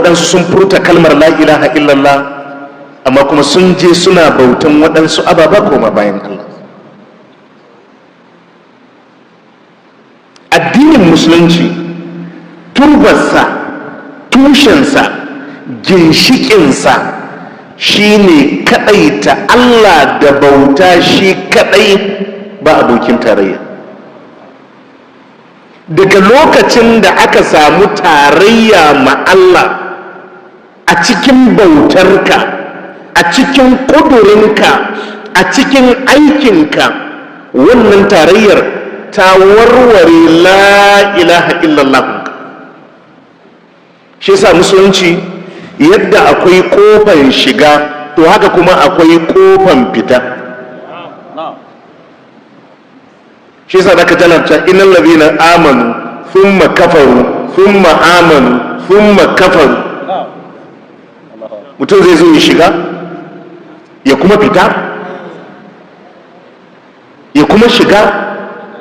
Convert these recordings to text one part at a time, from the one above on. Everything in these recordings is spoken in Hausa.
waɗansu sun furta kalmar la ilaha illallah amma kuma sun je suna bautan waɗansu ababa koma bayan Allah. Addinin musulunci turbarsa, tushensa, ginshiƙinsa shine kaɗaita Allah da bauta shi kaɗai ba abokin tarayya. Daga lokacin da aka samu tarayya ma Allah a cikin bautarka, a cikin ƙudurinka, a cikin aikinka, wannan tarayyar ta warware la ilaha illallah. Shi yasa musulunci yadda akwai kofan shiga to haka kuma akwai kofan fita. Shi yasa zaka talabta innal ladina amanu thumma kafaru thumma amanu thumma kafaru. Mutum zai zo ya shiga ya kuma fita, ya kuma shiga,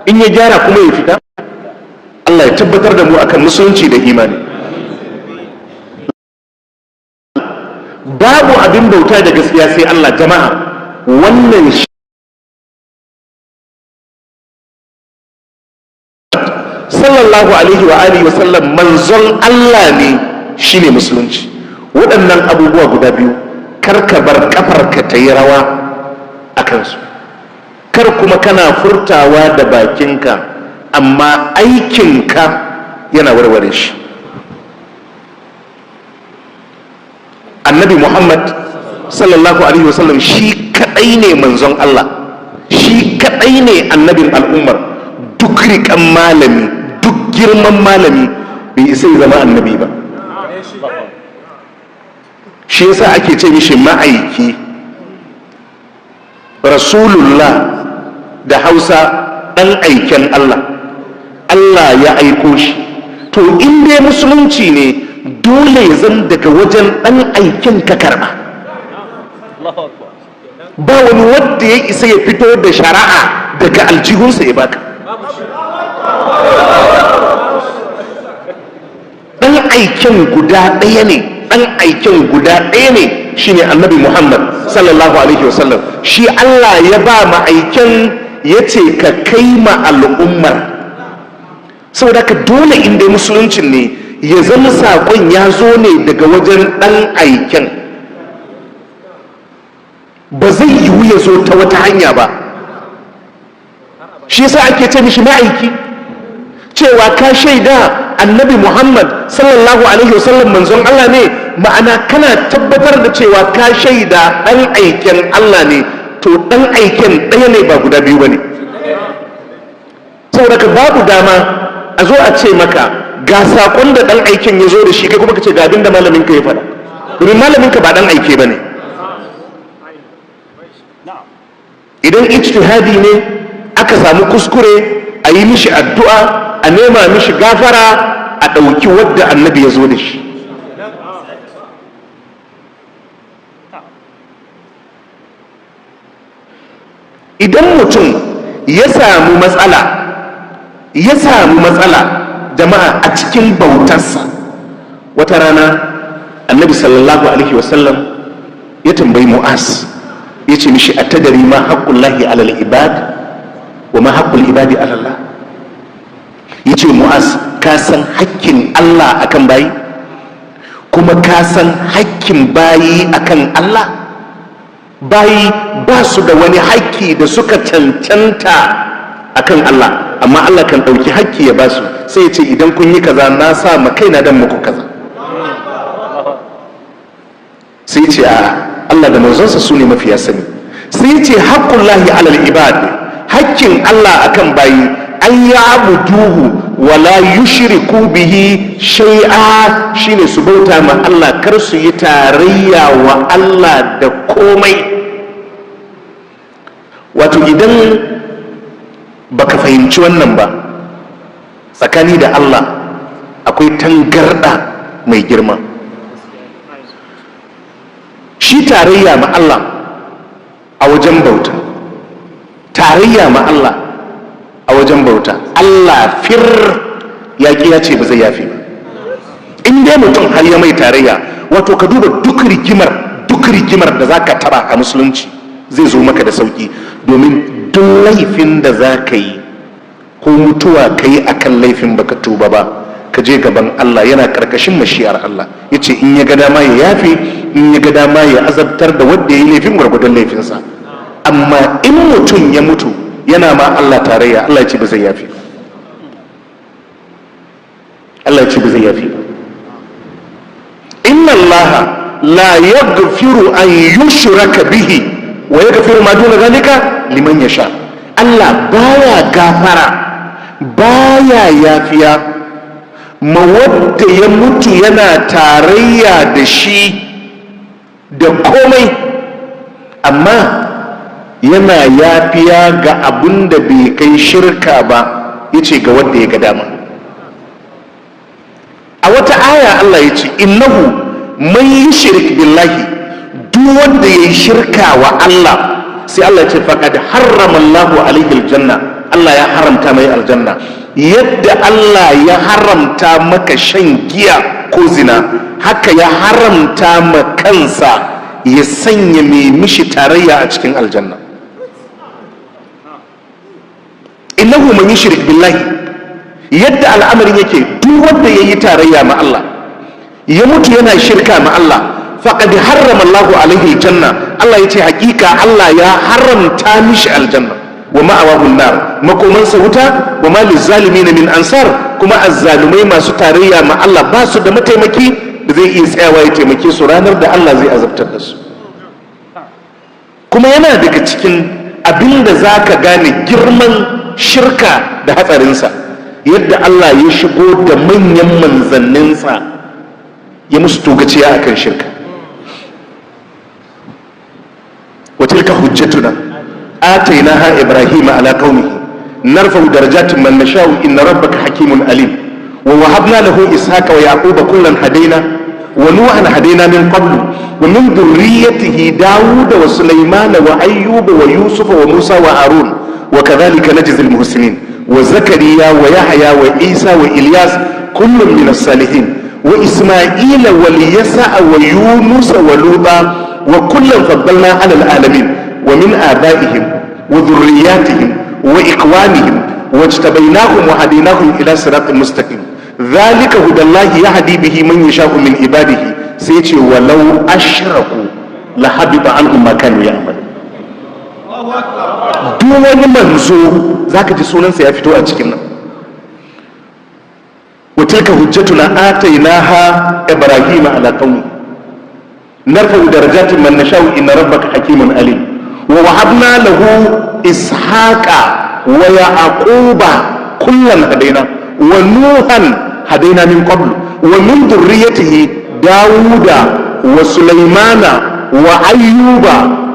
in ya gyara kuma ya fita. Allah ya tabbatar da mu akan musulunci da imani. Babu abin bauta da gaskiya sai Allah jama'a. Wannan sallallahu alaihi wa alihi wa sallam manzon Allah ne, shine musulunci. Waɗannan abubuwa guda biyu kar ka bar kafarka ta yi rawa a kansu, kar kuma kana furtawa da bakinka amma aikinka yana warware shi. Annabi Muhammad sallallahu alaihi wasallam shi kadai ne manzon Allah, shi kadai ne annabin al'ummar. Duk riƙan malami, duk girman malami bai isa ya zama annabi ba. Shi yasa ake ce mishi ma'aiki, rasulullah da Hausa ɗan aiken Allah. Allah ya aiko shi. To in dai musulunci ne dole ya zan daga wajen ɗan aiken ka karɓa. Ba wani wanda ya isa ya fito da shari'a daga aljihunsa ya baka. Ɗan aiken guda ɗaya ne, ɗan aiken guda ɗaya ne shine annabi Muhammad sallallahu alaihi wasallam. Shi Allah ya ba ma aiken ya ce ka kai ma al'ummar. Saboda ka dole inda musuluncin ne ya zama saƙon ya zo ne daga wajen ɗan aiken, ba zai yiwu ya zo ta wata hanya ba. Shi yasa ake ce mishi ma'aiki, cewa ka shaida annabi Muhammad sallallahu alaihi wasallam manzon Allah ne, ma'ana kana tabbatar da cewa ka shaida ɗan aiken Allah ne. To ɗan aiken ɗaya ne ba guda biyu ba ne. Saboda ka babu dama a zo a ce maka ga saƙon da ɗan aiken ya zo da shi kai kuma ka ce ga abin da malaminka ya faɗa, domin malaminka ba ɗan aike ba ne. Idan ijtihadi ne aka samu kuskure, a yi mishi addu'a, a nema mishi gafara, a ɗauki wadda annabi ya zo da shi. Idan mutum ya samu matsala jama'a a cikin bautarsa, wata rana annabi sallallahu alaihi wasallam ya tambayi Mu'az, ya ce mishi atadari ma haqqullahi alal ibad wa ma haqqul ibadi ala Allah. Ya ce Mu'az, ka san hakkin Allah akan bayi kuma ka san hakkin bayi akan Allah? Bayi ba su da wani hakki da suka cancanta akan Allah, amma Allah kan ɗauki hakki ya ba su, sai ya ce idan kun yi kaza na sa ma kaina dan muku kaza. Sai ya ce a Allah da manzonsa su ne mafiya sani. Sai ya ce haqqullahi alal ibad, hakkin Allah akan bayi an ya'buduhu wa la yushriku bihi shay'a, shine su bauta ma Allah, kar su yi tarayya wa Allah da komai. Wato idan baka fahimci wannan ba, tsakani da Allah akwai tangarda mai girma. Shi tarayya ma Allah a wajen bauta, tarayya ma Allah a wajen bauta, Allah fir ya ce ba zai yafi ba. in dai mutum har ya mai tarayya, wato ka duba duk rigimar da za ka taba a musulunci zai zo maka da sauki, domin duk laifin da za ka yi ko mutuwa ka yi akan laifin baka tuba ba, ka je gaban Allah yana karkashin mashiyar Allah. Ya ce in ya ga dama ya yafe, in ya ga dama ya azabtar da wanda ya yi laifin gwargwadon laifinsa. Amma in mutum ya mutu yana ma Allah tarayya, Allah ya ce ba zai yafe. Allah ya ce ba zai yafe. Inna Allah la yaghfiru an yushraka bihi wa yaghfiru ma duna zalika liman yasha. Allah baya gafara, baya yafiya ma wadda ya mutu yana tarayya da shi da komai, amma yana yafiya ga abin da bai kai shirka ba, yace ga wadda ya ga dama. A wata aya Allah ya ce innahu man yushrik billahi, duk wanda ya yi shirka wa Allah, sai Allah ya ce faqad harrama Allahu alaihi aljanna, Allah ya haramta mai aljanna. Yadda Allah ya haramta maka shan giya ko zina, haka ya haramta ma kansa ya sanya mai mishi tarayya a cikin aljanna. Innahu man yushrik billahi, yadda al'amarin yake, duk wanda ya yi tarayya ma Allah, ya mutu yana shirka ma Allah, faqad harrama Allahu alaihi aljanna, Allah ya ce hakika Allah ya haramta mishi aljanna. Wa ma'awahu nar, makomansa wuta. Wa ma lizzalimin min ansar, kuma azzalumai masu tarayya ma Allah ba su da mataimaki da zai iya tsayawa ya taimake su ranar da Allah zai azabtar da su. Kuma yana daga cikin abinda zaka gane girman shirka da hatsarinsa, yadda Allah ya shigo da manyan manzanninsa ya musu togaciya akan shirka. Wa tilka hujjatuna آتيناها إبراهيم على قومه نرفع درجات من نشاء إن ربك حكيم عليم ووهبنا له إسحاق ويعقوب كلا هدينا ونوحا هدينا من قبل ومن ذريته داود وسليمان وأيوب ويوسف وموسى وهارون وكذلك نجزي المحسنين وزكريا ويحيى وعيسى وإلياس كل من الصالحين وإسماعيل واليسع ويونس ولوطا وكلا فضلنا على العالمين ومن آبائهم وذرياتهم وإخوانهم واجتبيناهم وهديناهم إلى صراط مستقيم ذلك هدى الله يهدي به من يشاء من عباده سيتي ولو أشركوا لحبط عنهم ما كانوا يعملون. duk wani manzo zaka ji sunansa ya fito a cikin nan. wa tilka hujjatuna atainaha ibrahima ala qaumi narfa'u darajatin man nasha'u inna rabbaka hakimun alim. ووهبنا له إسحاق ويعقوب كلا هدينا ونوحا هدينا من قبل ومن ذريته داود وسليمان وأيوب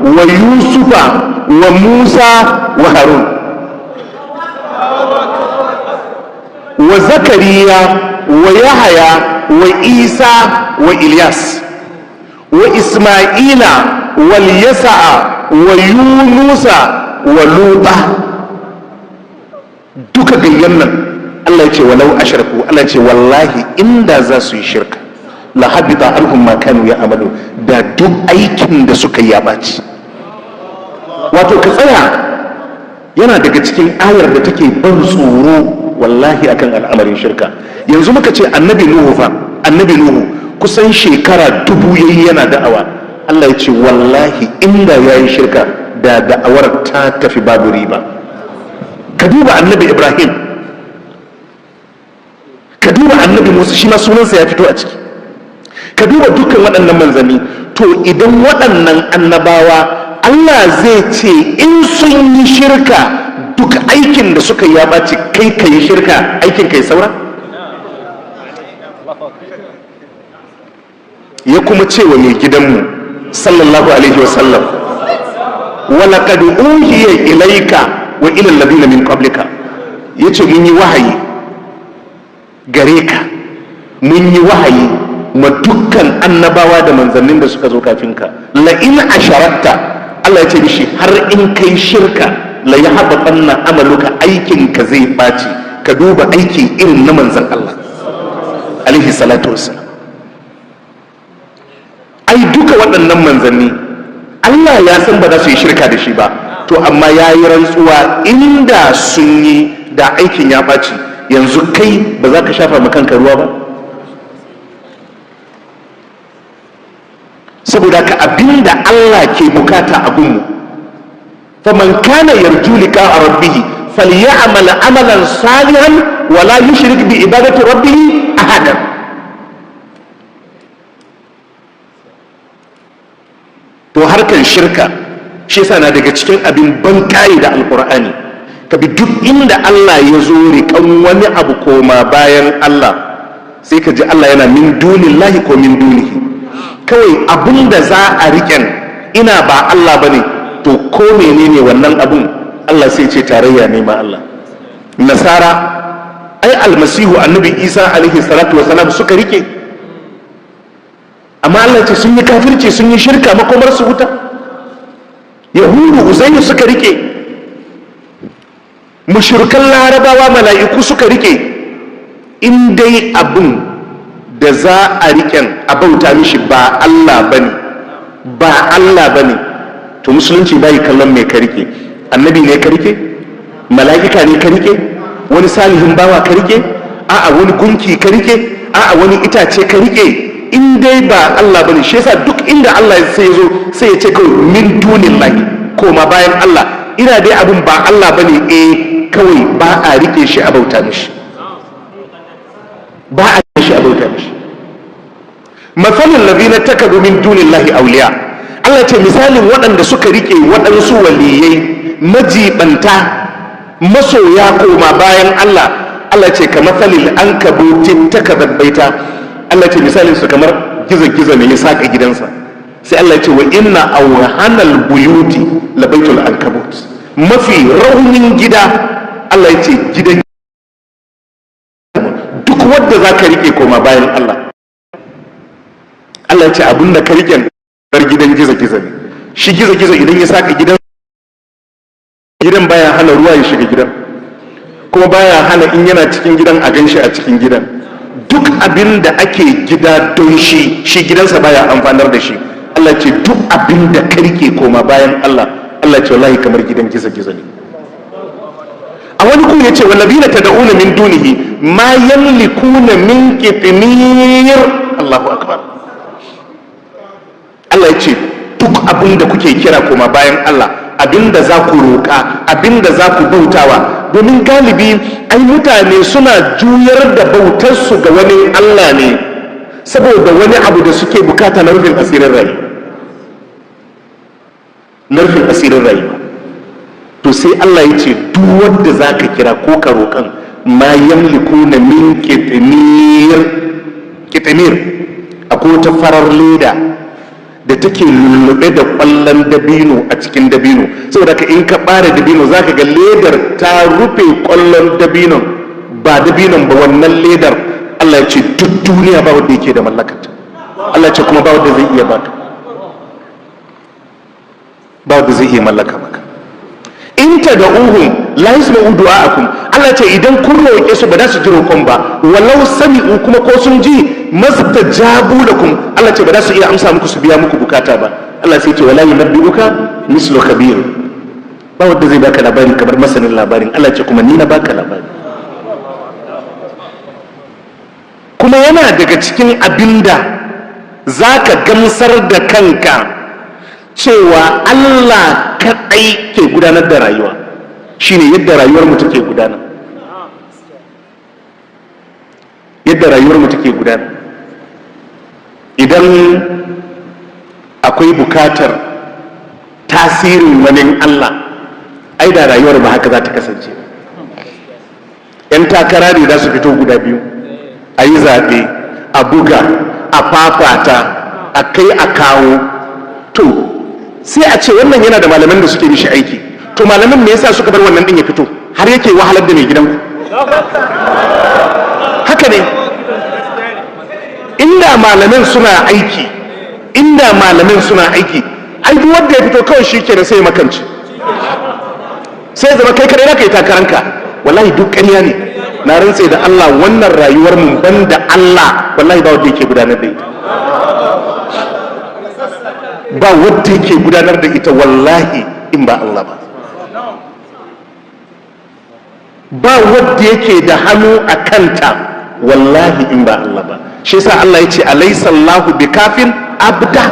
ويوسف وموسى وهارون وزكريا ويحيى وعيسى وإلياس وإسماعيل واليسع ويونس ولوطا. duka gayyan nan Allah ya ce walau ashraku, Allah ya ce wallahi inda za su yi shirka la habita anhum ma kanu ya'malu, da duk aikin da suka yi ya baci. Wato ka tsaya, yana daga cikin ayar da take ban tsoro wallahi akan al'amarin shirka. Yanzu muka ce annabi Nuhu kusan shekara 1000 yayi yana da'awa. Allah ya ce wallahi inda ya yi shirka da da'awar ta tafi babu riba. Ka duba annabi Ibrahim, ka duba annabi Musa, shi ma sunansa ya fito a ciki. Ka duba dukkan waɗannan manzanni. To idan waɗannan annabawa Allah zai ce in sun yi shirka duk aikin da suka yi ya ɓaci, kai ka yi shirka aikin kai saura? Ya kuma ce wa mai gidanmu sallallahu alaihi wasallam walaqad uhiya ilayka wa ila alladhina min qablika, yace mun yi wahayi gare ka, mun yi wahayi ma dukkan annabawa da manzannin da suka zo kafin ka. La in asharakta, Allah yace mishi har in kai shirka la yahbatanna amaluka, aikin ka zai baci. Ka duba aiki irin na manzan Allah alaihi salatu wassalam. waɗannan manzanni Allah ya san ba za su yi shirka da shi ba, to amma ya yi rantsuwa inda sun yi da aikin ya ɓaci. Yanzu kai ba za ka shafa ma kanka ruwa ba? Saboda ka abinda Allah ke bukata a gunmu, faman kana yarju liqa'a rabbih falyamal amalan salihan wala yushrik bi ibadati rabbih ahada. To harkan shirka shi yasa na daga cikin abin ban kai da alqur'ani, ka bi duk inda Allah ya zo riƙan wani abu koma bayan Allah, sai ka ji Allah yana min dunillahi ko min dunihi. Kawai abin da za a riƙen ina ba Allah bane, to ko menene wannan abun Allah sai ce tarayya ne ma Allah. Nasara ai almasihu annabi Isa alaihi salatu wasalam suka rike, amma Allah ce sun yi kafirci, sun yi shirka, makomar su wuta. Yahudu Uzairu suka rike, mushrikan larabawa mala'iku suka rike. In dai abin da za a riƙen a bauta mishi ba Allah bane, ba Allah bane, to musulunci bai kallon mai ka rike. Annabi ne ka rike, mala'ika ne ka rike, wani salihin bawa ka rike, a'a wani gunki ka rike, a'a wani itace ka rike. In dai ba Allah bane, shi yasa duk inda Allah sai zo sai ya ce kawai min dunillahi, koma bayan Allah. Ina dai abin ba Allah bane, kawai ba a rike shi a bauta mishi, ba a rike shi a bauta mishi. Mathalul ladina takadu min dunillahi awliya, Allah ce misalin waɗanda suka rike waɗansu waliyai majibanta masoya koma bayan Allah. Allah ce ka mathalil ankabutin takaddat baita, Allah ce misalin su kamar gizo-gizo ne ya saka gidansa. Sai Allah ce wa inna awhanal buyuti labaitul ankabut, mafi raunin gida Allah ya ce gidan. Duk wanda za ka rike koma bayan Allah, Allah ya ce abin da ka rike bar gidan gizo-gizo ne. Shi gizo-gizo idan ya saka gidan baya hana ruwa ya shiga gidan, kuma baya hana in yana cikin gidan a ganshi a cikin gidan. Duk abin da ake gida don shi gidansa baya amfanar da shi. Allah ce duk abin da ka rike koma bayan Allah, Allah ce wallahi kamar gidan gizo-gizo ne. A wani kun yace wallazina tad'una min dunihi ma yamlikuna min qitmir. Allahu akbar. Allah ya ce duk abin da kuke kira koma bayan Allah, abin da za ku roƙa, abin da za ku bautawa, domin galibi ai mutane suna juyar da bautarsu ga wani Allah ne saboda wani abu da suke bukata na rufin asirin rayuwa. To sai Allah ya ce duk wanda za ka kira ko ka roƙan ma yamlikuna min qitmir, akwai wata farar leda da take lullube da kwallon dabino a cikin dabino, saboda ka in ka bare dabino za ka ga ledar ta rufe kwallon dabinon, ba dabinon ba wannan ledar. Allah ya ce duk duniya ba wanda yake da mallakata. Allah ya ce kuma ba wanda zai iya baka, ba wanda zai iya mallaka maka. In tad'uhum la yasma'u du'a'akum, Allah ce idan kun roƙe su ba za su ji roƙon ba, walau sami'u kuma ko sun ji mastajabu lakum, Allah ce ba za su iya amsa muku su biya muku bukata ba. Allah sai ce wala yunabbi'uka mislu khabir, ba wanda zai baka labari kamar masanin labarin. Allah ce kuma ni na baka labari. Kuma yana daga cikin abinda zaka gamsar da kanka cewa Allah kaɗai ke gudanar da rayuwa, shine yadda rayuwar mu take gudana. Yadda rayuwar mu take gudana, idan akwai bukatar tasirin wani Allah, ai da rayuwar ba haka za ta kasance. 'Yan takara ne za su fito guda biyu, a yi zaɓe, a buga, a fafata, a kai a kawo. To sai a ce wannan yana da malaman da suke mishi aiki, to malaman me yasa suka bar wannan din ya fito har yake wahalar da mai gidanku? Haka ne, inda malaman suna aiki, ai duk wanda ya fito kawai shi kenan sai ya makanci, sai zama kai kare ka yi takaranka. Wallahi duk ƙarya ne, na rantse da Allah wannan rayuwar mu banda Allah wallahi ba wanda yake gudanar da ita. ba wadda yake gudanar da ita wallahi in ba Allah ba. Ba wadda yake da hannu a kanta wallahi in ba Allah ba. Shi yasa Allah ya ce alaysa Allahu bikafin abda.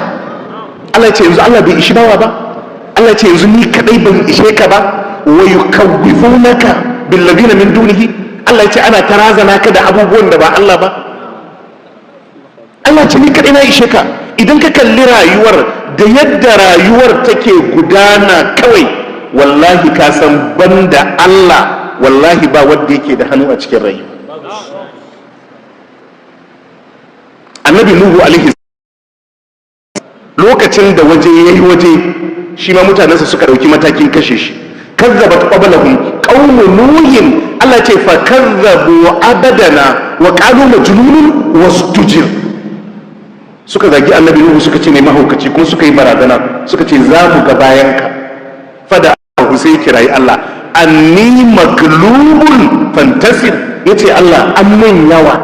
Allah ya ce yanzu Allah bai ishi bawa ba. Allah ya ce yanzu ni kadai ban ishe ka ba. Wa yukawwifunaka bil ladina min dunihi. Allah ya ce ana tarazana ka da abubuwan da ba Allah ba. Allah ya ce ni kadai na ishe ka. Idan ka kalli rayuwar da yadda rayuwar take gudana kawai wallahi ka san banda Allah wallahi ba wanda yake da hannu a cikin rayuwa. Annabi Nuhu alaihi lokacin da waje yayi waje shi ma mutanensa suka dauki matakin kashe shi. Kazzabat qablahum qaumu nuhin. Allah ce fa kazzabu abadana wa qalu majnunun wastujir. Suka zagi annabi Nuhu suka ce mai mahaukaci kuma suka yi barazana suka ce za mu ga bayanka. Fada Abu sai kirayi Allah anni maglubun fantasir. Yace Allah an mun yawa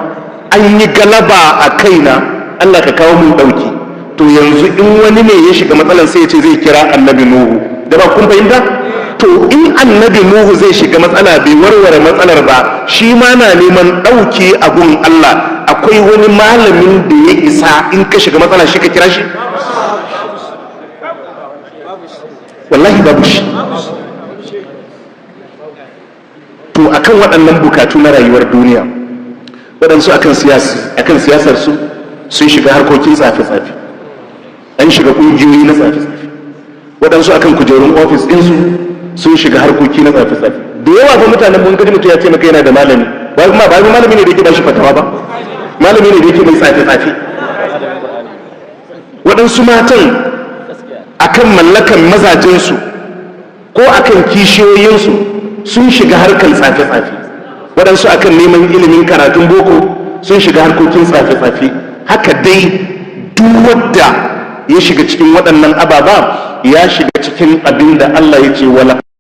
an yi galaba a kaina Allah ka kawo mun dauki. To yanzu in wani ne ya shiga matsalan sai ya ce zai kira annabi Nuhu. Da ba kun fahimta? To in annabi Nuhu zai shiga matsala bai warware matsalar ba shi ma na neman dauki a gun Allah. Akwai wani malamin da ya isa in ka shiga matsala shi ka kira shi? Wallahi babu shi. To akan waɗannan bukatu na rayuwar duniya waɗansu akan siyasar su sun shiga harkokin tsafe-tsafe, an shiga ƙungiyoyi na tsafe-tsafe. Waɗansu akan kujerun ofis ɗinsu sun shiga harkoki na tsafe-tsafe. Da yawa fa mutanen mun gani mutum ya ce maka yana da malami ba malami ne da yake ba shi fatawa ba, malami ne da yake mai tsafe-tsafe. Waɗansu matan akan mallakan mazajensu ko akan kishiyoyinsu sun shiga harkar tsafe-tsafe. Waɗansu akan neman ilimin karatun boko sun shiga harkokin tsafe-tsafe. Haka dai duk wadda ya shiga cikin waɗannan ababa ya shiga cikin abin da Allah ya ce wala